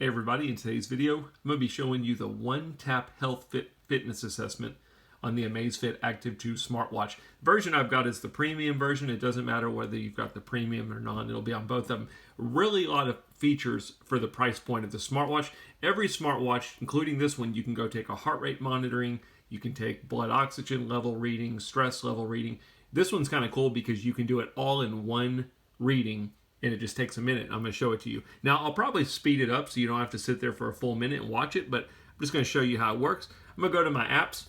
Hey everybody, in today's video, I'm going to be showing you the one-tap health fitness assessment on the Amazfit Active 2 smartwatch. The version I've got is the premium version. It doesn't matter whether you've got the premium or not. It'll be on both of them. Really a lot of features for the price point of the smartwatch. Every smartwatch, including this one, you can go take a heart rate monitoring. You can take blood oxygen level reading, stress level reading. This one's kind of cool because you can do it all in one reading, and it just takes a minute. I'm going to show it to you. Now, I'll probably speed it up so you don't have to sit there for a full minute and watch it, but I'm just going to show you how it works. I'm going to go to my apps.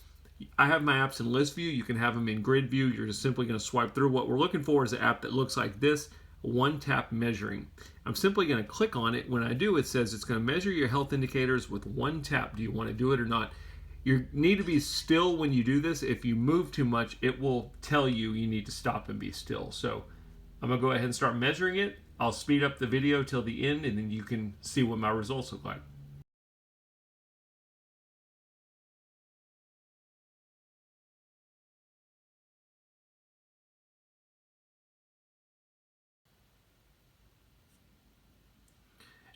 I have my apps in list view. You can have them in grid view. You're just simply going to swipe through. What we're looking for is an app that looks like this, one-tap measuring. I'm simply going to click on it. When I do, it says it's going to measure your health indicators with one tap. Do you want to do it or not? You need to be still when you do this. If you move too much, it will tell you need to stop and be still. So I'm going to go ahead and start measuring it. I'll speed up the video till the end, and then you can see what my results look like.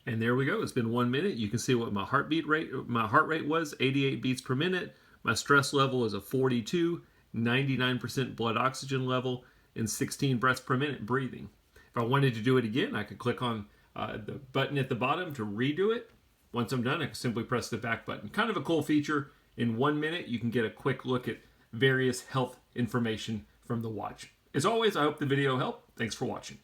And there we go. It's been 1 minute. You can see what my heart rate was, 88 beats per minute. My stress level is a 42, 99% blood oxygen level, and 16 breaths per minute breathing. If I wanted to do it again, I could click on the button at the bottom to redo it. Once I'm done, I can simply press the back button. Kind of a cool feature. In 1 minute, you can get a quick look at various health information from the watch. As always, I hope the video helped. Thanks for watching.